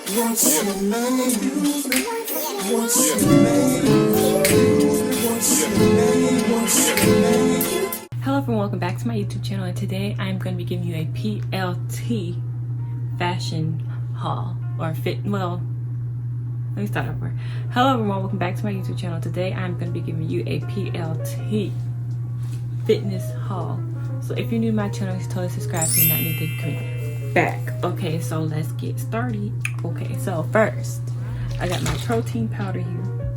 Hello everyone, welcome back to my YouTube channel, and today I'm going to be giving you a PLT fashion haul, or well, let me start over. Hello everyone, welcome back to my YouTube channel. Today I'm going to be giving you a PLT fitness haul. So if you're new to my channel, just totally subscribe so you're not new to come back. Okay, so let's get started. Okay, so first I got my protein powder here,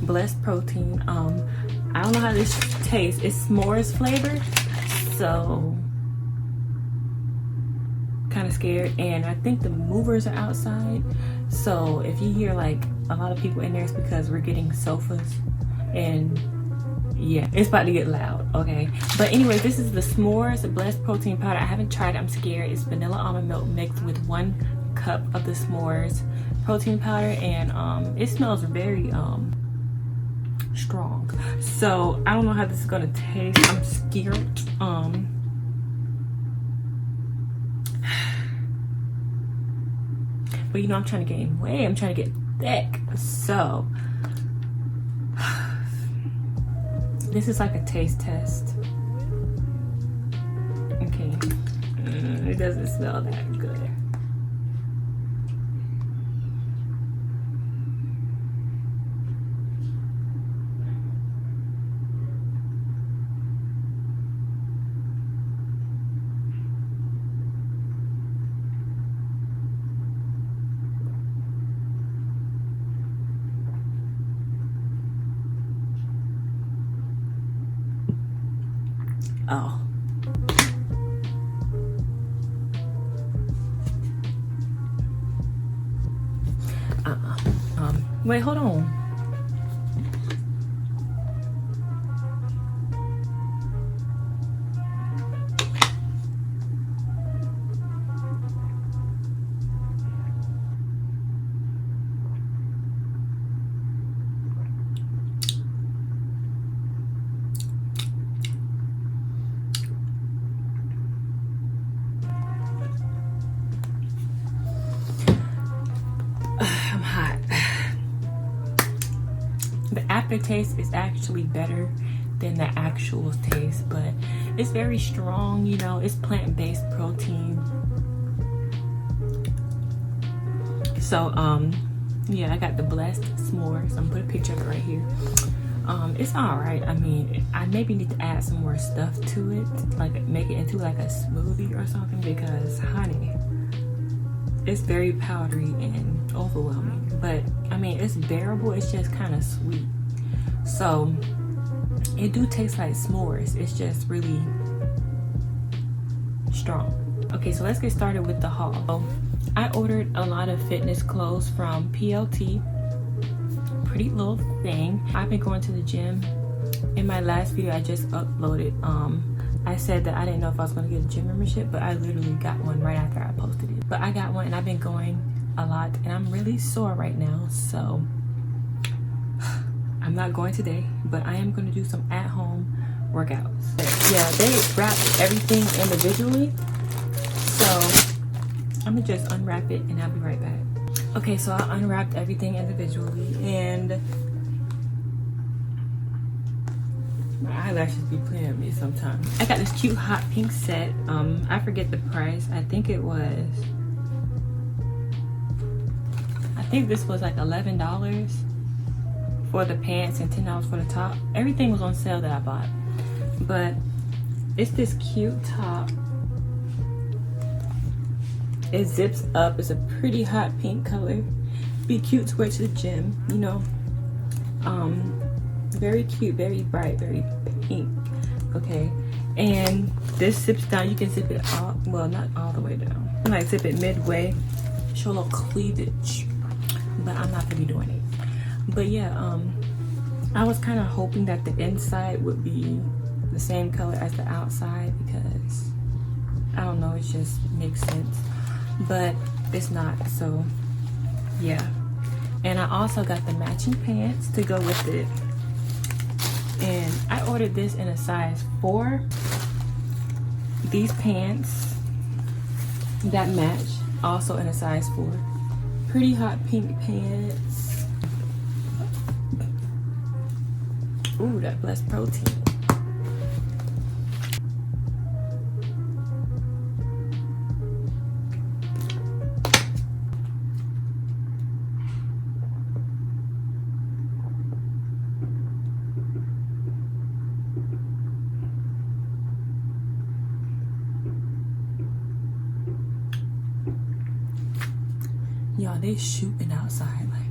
Blessed Protein. I don't know how this tastes. It's s'mores flavor, so kind of scared. And I think the movers are outside, so if you hear like a lot of people in there, it's because we're getting sofas, and yeah, it's about to get loud. Okay, but anyway, this is the s'mores Blessed Protein powder. I haven't tried it, I'm scared. It's vanilla almond milk mixed with 1 cup of the s'mores protein powder, and it smells very strong, so I don't know how this is gonna taste. I'm scared. But you know, I'm trying to gain weight, I'm trying to get thick, so this is like a taste test. Okay, it doesn't smell that good. Oh. Wait, hold on. I'm hot. The aftertaste is actually better than the actual taste, but it's very strong. You know, it's plant-based protein. So yeah, I got the Blessed s'mores. I'm gonna put a picture of it right here. It's all right. I mean, I maybe need to add some more stuff to it, like make it into like a smoothie or something, because honey, it's very powdery and overwhelming. But I mean, it's bearable. It's just kind of sweet, so it do taste like s'mores. It's just really strong. Okay, so let's get started with the haul. So I ordered a lot of fitness clothes from PLT, Prettylittlething. I've been going to the gym. In my last video I just uploaded, I said that I didn't know if I was going to get a gym membership, but I literally got one right after I posted it. But I got one, and I've been going a lot, and I'm really sore right now, so I'm not going today, but I am going to do some at-home workouts. Yeah, they wrapped everything individually, so I'm gonna just unwrap it and I'll be right back. Okay, so I unwrapped everything individually, and my eyelashes be playing with me sometimes. I got this cute hot pink set. I forget the price. I think this was like $11 for the pants and $10 for the top. Everything was on sale that I bought, but it's this cute top. It zips up. It's a pretty hot pink color. Be cute to wear to the gym, you know. Very cute, very bright, very pink. Okay, and this zips down. You can zip it all, well, not all the way down. I like zip it midway, show a little cleavage, but I'm not gonna be doing it. But yeah, I was kind of hoping that the inside would be the same color as the outside, because I don't know, it just makes sense, but it's not. So yeah, and I also got the matching pants to go with it, and I ordered this in a size 4. These pants that match also in a size 4. pretty hot pink pants. Ooh, that blessed protein. Y'all, they shooting outside. Like,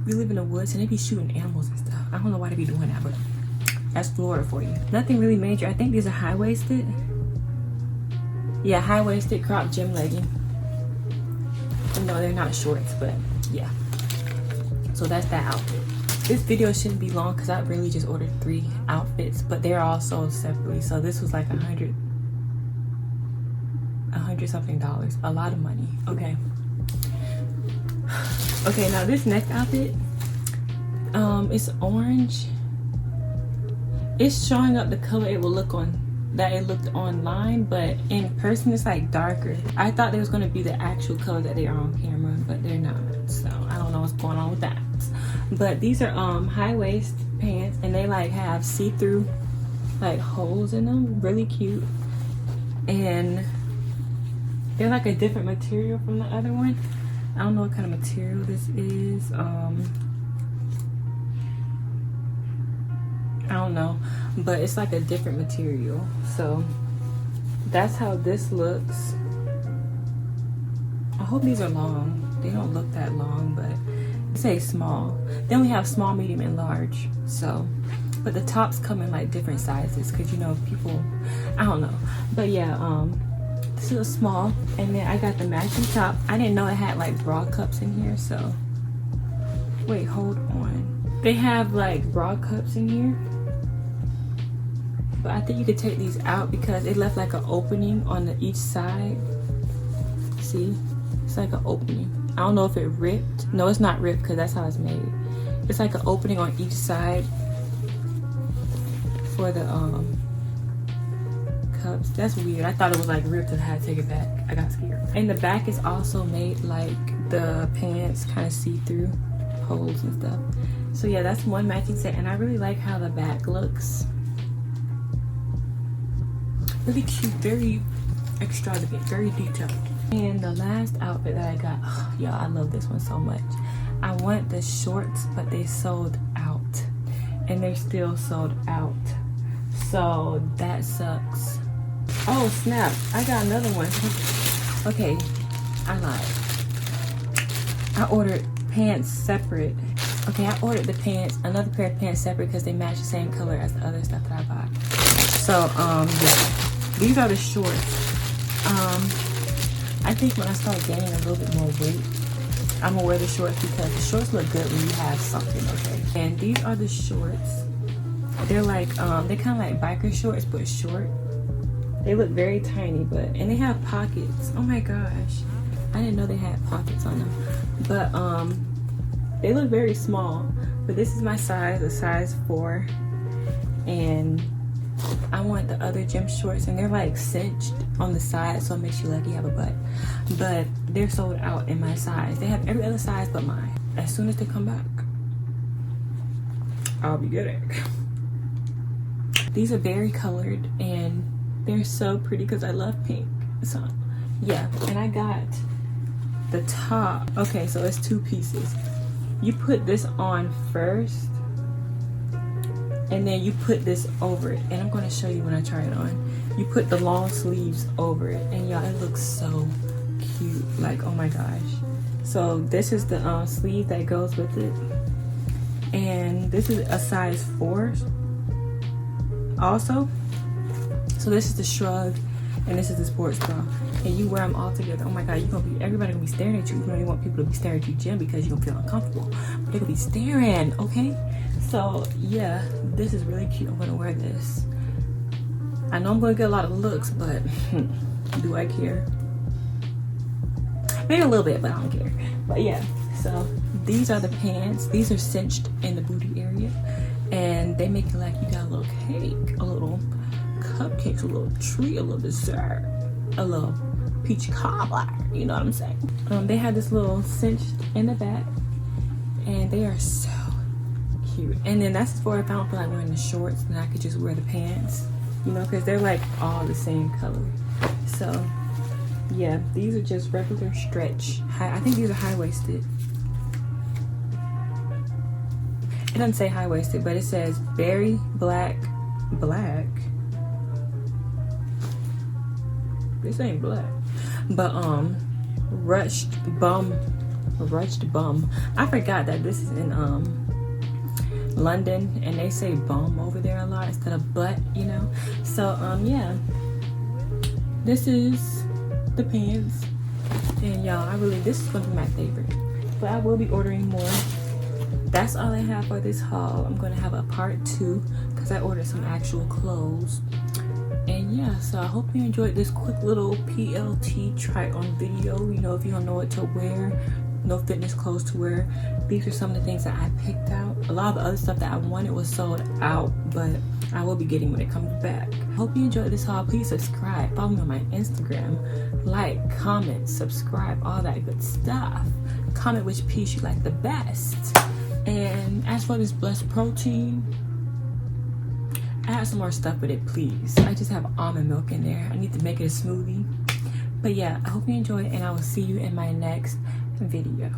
we live in the woods and they be shooting animals and stuff. I don't know why they be doing that, but that's Florida for you. Nothing really major. I think these are high-waisted. Yeah, high-waisted crop gym legging. No, they're not shorts, but yeah. So that's that outfit. This video shouldn't be long because I really just ordered 3 outfits, but they're all sold separately. So this was like $100 something. A lot of money. Okay. Okay, now this next outfit, it's orange. It's showing up the color it will look on, that it looked online, but in person it's like darker. I thought they was gonna be the actual color that they are on camera, but they're not. So I don't know what's going on with that. But these are high waist pants, and they like have see-through like holes in them, really cute. And they're like a different material from the other one. I don't know what kind of material this is. I don't know, but it's like a different material. So that's how this looks. I hope these are long. They don't look that long, but it says small. They only have small, medium, and large. So, but the tops come in like different sizes, because you know people, I don't know. But yeah, this is a small, and then I got the matching top. I didn't know it had like bra cups in here, so wait, hold on. They have like bra cups in here, but I think you could take these out because it left like an opening on each side. See, it's like an opening. I don't know if it ripped. No, it's not ripped because that's how it's made. It's like an opening on each side for the cups. That's weird. I thought it was like ripped and I had to take it back. I got scared. And the back is also made like the pants kind of see-through holes and stuff. So yeah, that's one matching set, and I really like how the back looks. Really cute, very extravagant, very detailed. And the last outfit that I got, oh, y'all, I love this one so much. I want the shorts, but they sold out, and they're still sold out. So that sucks. Oh snap, I got another one. Okay, I lied. I ordered pants separate. Okay, I ordered the pants, another pair of pants separate because they match the same color as the other stuff that I bought. So, yeah, these are the shorts. I think when I start gaining a little bit more weight, I'm gonna wear the shorts because the shorts look good when you have something, okay? And these are the shorts. They're like, they're kind of like biker shorts, but short. They look very tiny, but, and they have pockets. Oh my gosh. I didn't know they had pockets on them. But, they look very small. But this is my size, a size 4. And I want the other gym shorts, and they're like cinched on the side, so it makes you like you have a butt. But they're sold out in my size. They have every other size but mine. As soon as they come back, I'll be getting. These are berry colored, and they're so pretty because I love pink. So yeah, and I got the top. Okay, so it's 2 pieces. You put this on first, and then you put this over it, and I'm going to show you when I try it on. You put the long sleeves over it, and y'all, it looks so cute. Like, oh my gosh. So this is the sleeve that goes with it, and this is a size 4 also. So this is the shrug, and this is the sports bra, and you wear them all together. Oh my god, everybody gonna be staring at you. You don't even want people to be staring at you, gym, because you're gonna feel uncomfortable, but they're gonna be staring, okay? So yeah, this is really cute. I'm gonna wear this. I know I'm gonna get a lot of looks, but do I care? Maybe a little bit, but I don't care. But yeah, so these are the pants. These are cinched in the booty area, and they make it like you got a little cake, a little cupcakes, a little treat, a little dessert, a little peach cobbler, you know what I'm saying. They have this little cinched in the back, and they are so cute. And then that's for if I don't feel like wearing the shorts, then I could just wear the pants, you know, because they're like all the same color. So yeah, these are just regular stretch. I think these are high-waisted. It doesn't say high-waisted, but it says berry black. This ain't black, but rushed bum. I forgot that this is in London, and they say bum over there a lot instead of butt, you know. So yeah, this is the pants, and y'all, this is gonna be my favorite, but I will be ordering more. That's all I have for this haul. I'm gonna have a part 2 because I ordered some actual clothes. And yeah, so I hope you enjoyed this quick little PLT try on video. You know, if you don't know what to wear, no fitness clothes to wear, these are some of the things that I picked out. A lot of the other stuff that I wanted was sold out, but I will be getting when it comes back. Hope you enjoyed this haul. Please subscribe, follow me on my Instagram, like, comment, subscribe, all that good stuff. Comment which piece you like the best. And as for this blessed protein, add some more stuff with it, please. I just have almond milk in there. I need to make it a smoothie. But yeah, I hope you enjoyed, and I will see you in my next video.